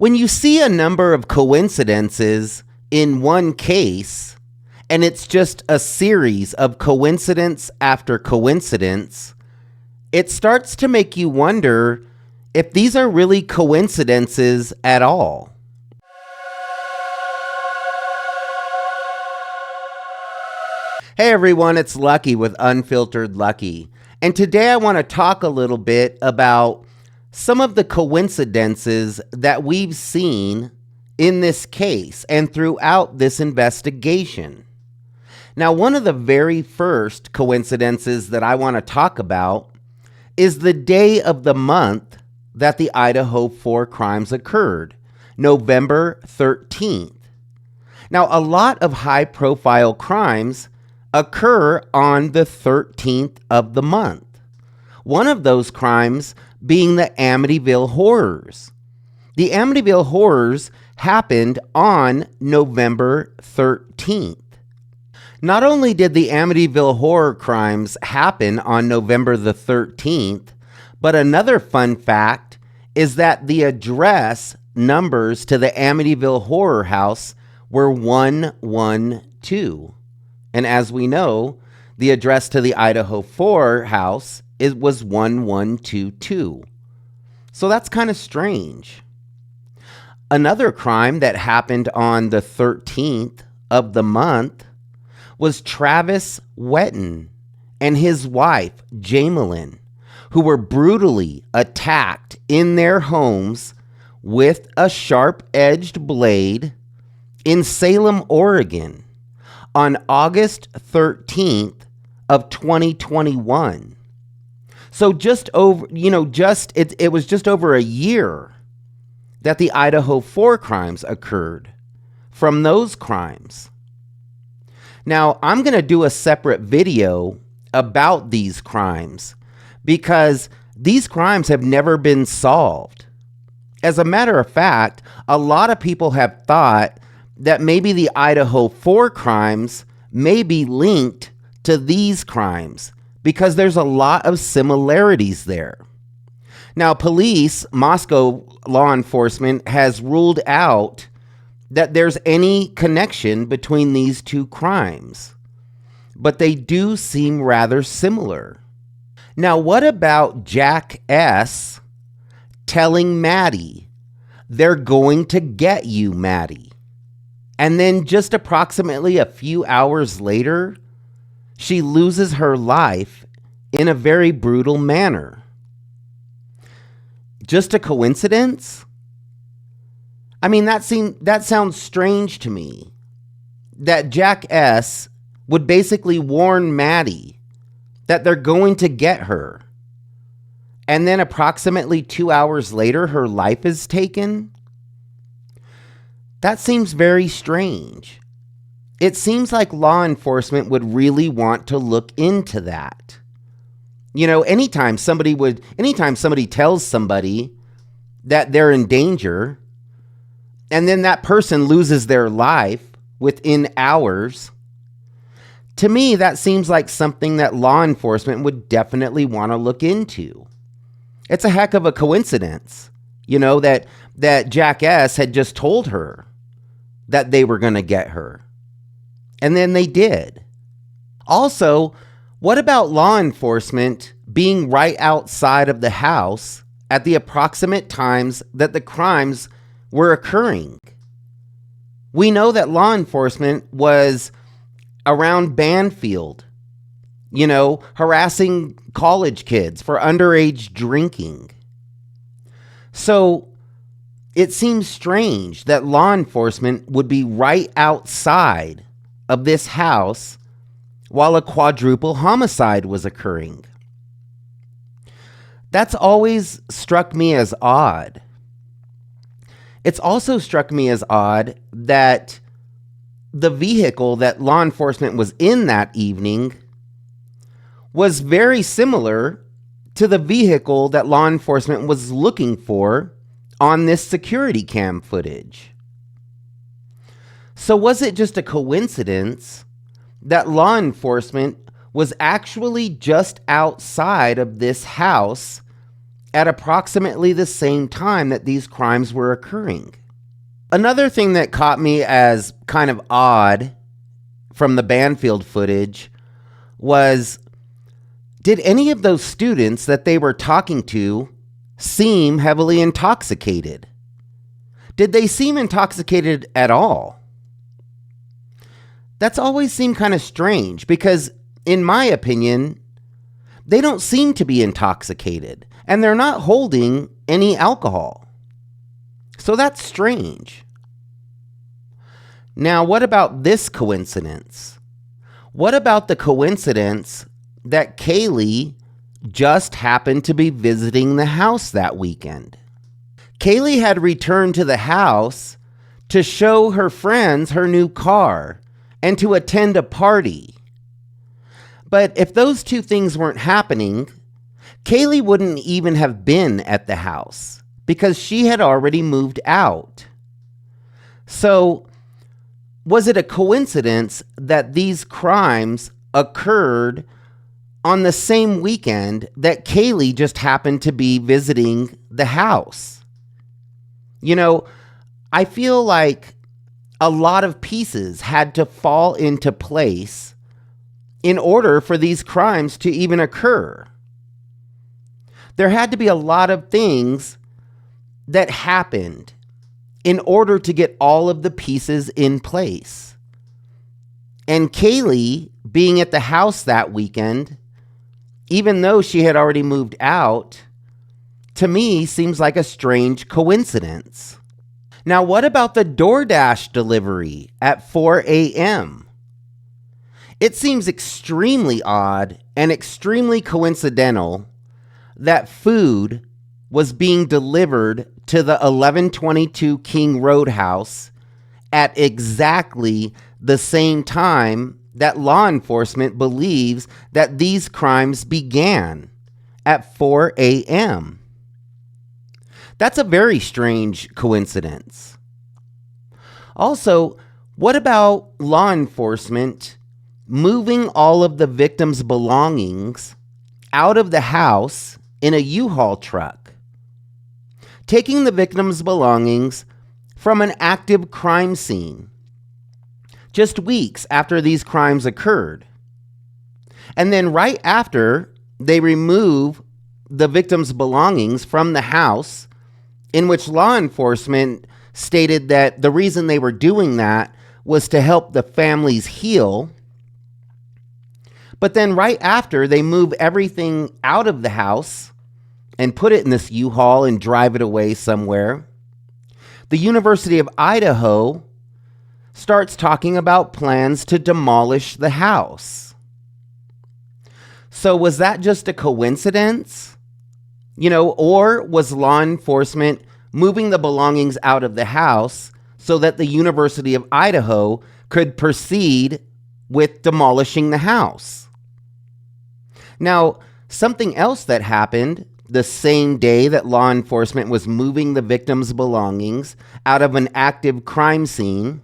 When you see a number of coincidences in one case, and it's just a series of coincidence after coincidence, it starts to make you wonder if these are really coincidences at all. Hey everyone, it's Lucky with Unfiltered Lucky. And today I want to talk a little bit about some of the coincidences that we've seen in this case and throughout this investigation. Now, one of the very first coincidences that I want to talk about is the day of the month that the Idaho 4 crimes occurred, November 13th. Now, a lot of high-profile crimes occur on the 13th of the month. One of those crimes being the Amityville Horrors. The Amityville Horrors happened on November 13th. Not only did the Amityville Horror crimes happen on November the 13th, but another fun fact is that the address numbers to the Amityville Horror House were 112. And as we know, the address to the Idaho 4 house was 1122. So that's kind of strange. Another crime that happened on the 13th of the month was Travis Wetton and his wife, Jamelyn, who were brutally attacked in their homes with a sharp-edged blade in Salem, Oregon on August 13th of 2021. So it was just over a year that the Idaho 4 crimes occurred from those crimes. Now, I'm going to do a separate video about these crimes because these crimes have never been solved. As a matter of fact, a lot of people have thought that maybe the Idaho 4 crimes may be linked to these crimes because there's a lot of similarities there. Now, Moscow law enforcement has ruled out that there's any connection between these two crimes, but they do seem rather similar. Now, what about Jack S. telling Maddie, "They're going to get you, Maddie"? And then just approximately a few hours later, she loses her life in a very brutal manner. Just a coincidence? I mean, that sounds strange to me. That Jack S. would basically warn Maddie that they're going to get her. And then approximately 2 hours later, her life is taken? That seems very strange. It seems like law enforcement would really want to look into that. You know, anytime somebody tells somebody that they're in danger, and then that person loses their life within hours, to me, that seems like something that law enforcement would definitely want to look into. It's a heck of a coincidence, that Jack S. had just told her that they were going to get her. And then they did. Also, what about law enforcement being right outside of the house at the approximate times that the crimes were occurring? We know that law enforcement was around Banfield, harassing college kids for underage drinking. So it seems strange that law enforcement would be right outside of this house while a quadruple homicide was occurring. That's always struck me as odd. It's also struck me as odd that the vehicle that law enforcement was in that evening was very similar to the vehicle that law enforcement was looking for on this security cam footage. So was it just a coincidence that law enforcement was actually just outside of this house at approximately the same time that these crimes were occurring. Another thing that caught me as kind of odd from the Banfield footage was, did any of those students that they were talking to seem heavily intoxicated? Did they seem intoxicated at all? That's always seemed kind of strange because, in my opinion, they don't seem to be intoxicated and they're not holding any alcohol. So that's strange. Now, what about this coincidence? What about the coincidence that Kaylee just happened to be visiting the house that weekend? Kaylee had returned to the house to show her friends her new car and to attend a party. But if those two things weren't happening, Kaylee wouldn't even have been at the house because she had already moved out. So, was it a coincidence that these crimes occurred on the same weekend that Kaylee just happened to be visiting the house? You know, I feel like a lot of pieces had to fall into place in order for these crimes to even occur. There had to be a lot of things that happened in order to get all of the pieces in place. And Kaylee being at the house that weekend, even though she had already moved out, to me seems like a strange coincidence. Now, what about the DoorDash delivery at 4 a.m.? It seems extremely odd and extremely coincidental that food was being delivered to the 1122 King Roadhouse at exactly the same time that law enforcement believes that these crimes began, at 4 a.m. That's a very strange coincidence. Also, what about law enforcement moving all of the victims' belongings out of the house in a U-Haul truck? Taking the victims' belongings from an active crime scene just weeks after these crimes occurred. And then right after they remove the victims' belongings from the house, in which law enforcement stated that the reason they were doing that was to help the families heal. But then right after they move everything out of the house and put it in this U-Haul and drive it away somewhere, the University of Idaho starts talking about plans to demolish the house. So was that just a coincidence? Or was law enforcement moving the belongings out of the house so that the University of Idaho could proceed with demolishing the house? Now, something else that happened the same day that law enforcement was moving the victims' belongings out of an active crime scene,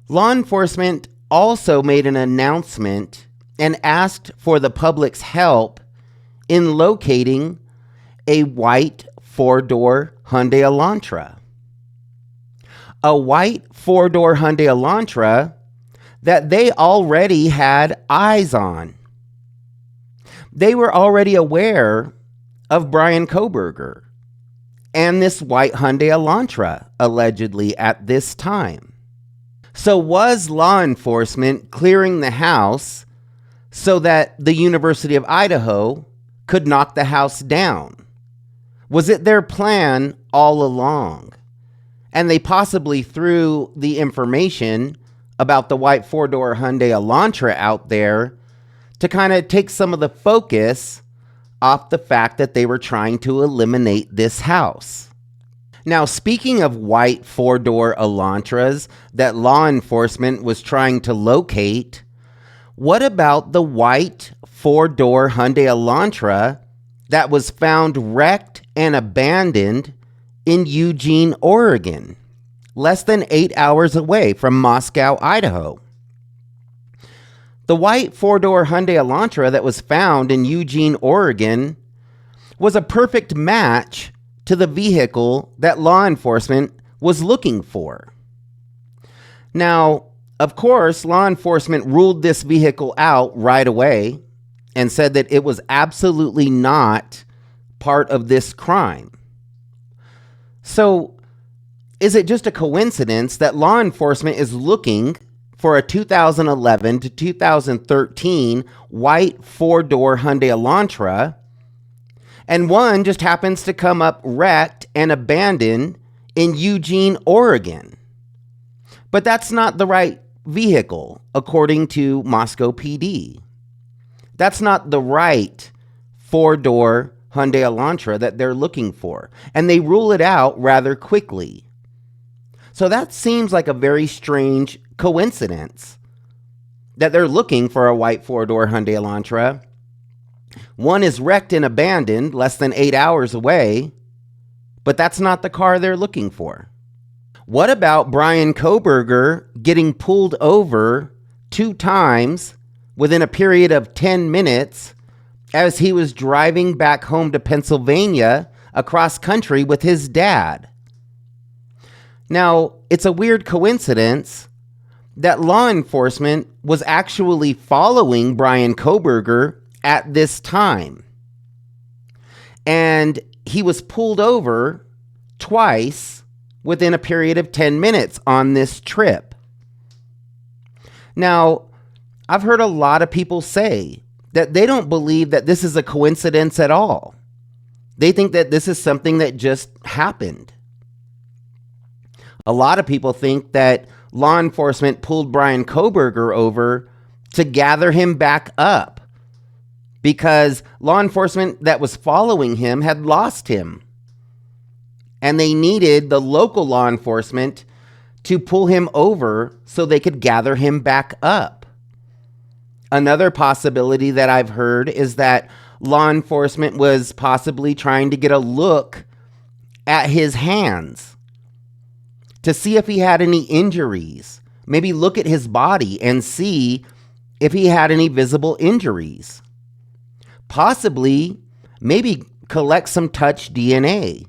law enforcement also made an announcement and asked for the public's help in locating a white four-door Hyundai Elantra. A white four-door Hyundai Elantra that they already had eyes on. They were already aware of Brian Kohberger and this white Hyundai Elantra, allegedly at this time. So was law enforcement clearing the house so that the University of Idaho could knock the house down? Was it their plan all along? And they possibly threw the information about the white four-door Hyundai Elantra out there to kind of take some of the focus off the fact that they were trying to eliminate this house. Now, speaking of white four-door Elantras that law enforcement was trying to locate, what about the white four-door Hyundai Elantra that was found wrecked and abandoned in Eugene, Oregon, less than 8 hours away from Moscow, Idaho? The white four-door Hyundai Elantra that was found in Eugene, Oregon was a perfect match to the vehicle that law enforcement was looking for. Now, of course, law enforcement ruled this vehicle out right away and said that it was absolutely not part of this crime. So, is it just a coincidence that law enforcement is looking for a 2011 to 2013 white four-door Hyundai Elantra, and one just happens to come up wrecked and abandoned in Eugene, Oregon? But that's not the right vehicle, according to Moscow PD. That's not the right four-door Hyundai Elantra that they're looking for, and they rule it out rather quickly. So that seems like a very strange coincidence that they're looking for a white four-door Hyundai Elantra. One is wrecked and abandoned less than 8 hours away, but that's not the car they're looking for. What about Bryan Kohberger getting pulled over 2 times within a period of 10 minutes as he was driving back home to Pennsylvania across country with his dad? Now, it's a weird coincidence that law enforcement was actually following Bryan Kohberger at this time. And he was pulled over twice within a period of 10 minutes on this trip. Now, I've heard a lot of people say that they don't believe that this is a coincidence at all. They think that this is something that just happened. A lot of people think that law enforcement pulled Bryan Kohberger over to gather him back up because law enforcement that was following him had lost him. And they needed the local law enforcement to pull him over so they could gather him back up. Another possibility that I've heard is that law enforcement was possibly trying to get a look at his hands to see if he had any injuries. Maybe look at his body and see if he had any visible injuries. Possibly, maybe collect some touch DNA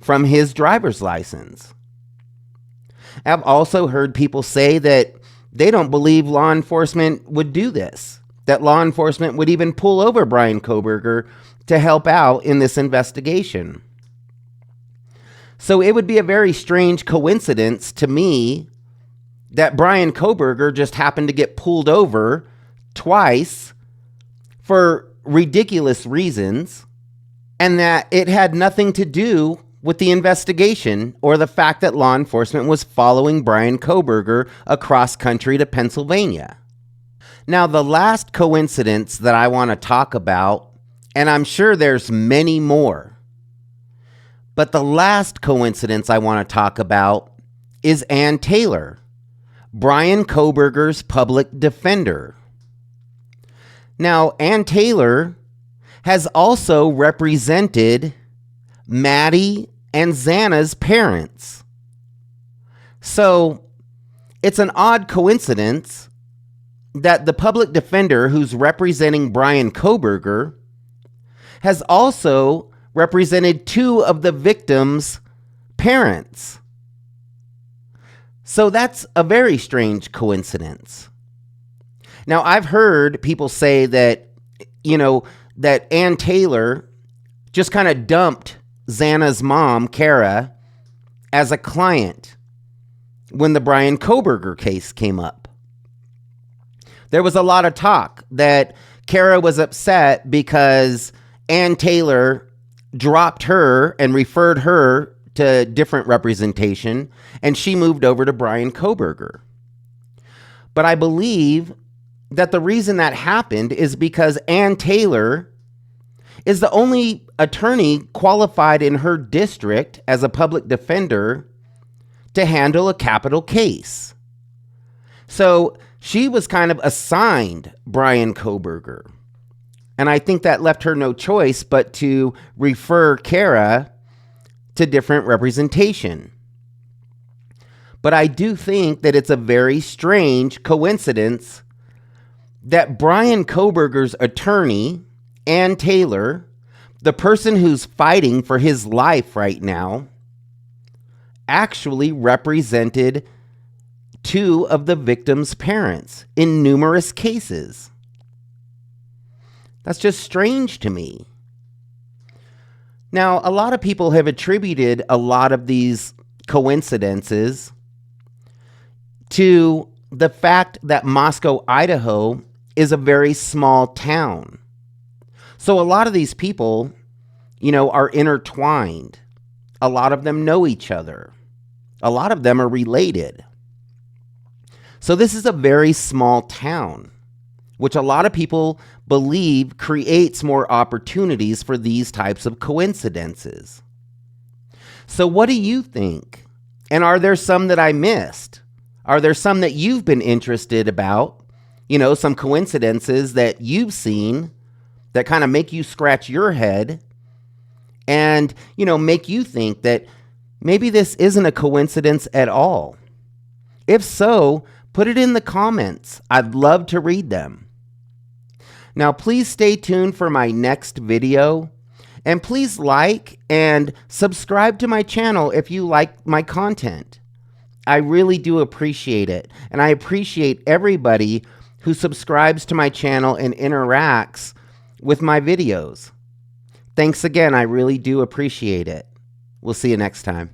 from his driver's license. I've also heard people say that they don't believe law enforcement would do this, that law enforcement would even pull over Bryan Kohberger to help out in this investigation. So it would be a very strange coincidence to me that Bryan Kohberger just happened to get pulled over twice for ridiculous reasons, and that it had nothing to do with the investigation or the fact that law enforcement was following Bryan Kohberger across country to Pennsylvania. Now, the last coincidence that I want to talk about, and I'm sure there's many more, but the last coincidence I want to talk about is Ann Taylor, Bryan Kohberger's public defender. Now, Ann Taylor has also represented Maddie and Xana's parents. So it's an odd coincidence that the public defender who's representing Bryan Kohberger has also represented 2 of the victims' parents. So that's a very strange coincidence. Now, I've heard people say that, that Ann Taylor just kind of dumped Xana's mom, Kara, as a client when the Bryan Kohberger case came up. There was a lot of talk that Kara was upset because Ann Taylor dropped her and referred her to different representation, and she moved over to Bryan Kohberger. But I believe that the reason that happened is because Ann Taylor is the only attorney qualified in her district as a public defender to handle a capital case. So she was kind of assigned Bryan Kohberger. And I think that left her no choice but to refer Kara to different representation. But I do think that it's a very strange coincidence that Bryan Kohberger's attorney, Ann Taylor, The person who's fighting for his life right now actually represented two of the victim's parents in numerous cases. That's just strange to me. Now, a lot of people have attributed a lot of these coincidences to the fact that Moscow, Idaho is a very small town. So a lot of these people, are intertwined. A lot of them know each other. A lot of them are related. So this is a very small town, which a lot of people believe creates more opportunities for these types of coincidences. So what do you think? And are there some that I missed? Are there some that you've been interested about? Some coincidences that you've seen that kind of make you scratch your head and, make you think that maybe this isn't a coincidence at all. If so, put it in the comments. I'd love to read them. Now, please stay tuned for my next video. And please like and subscribe to my channel if you like my content. I really do appreciate it. And I appreciate everybody who subscribes to my channel and interacts with my videos. Thanks again. I really do appreciate it. We'll see you next time.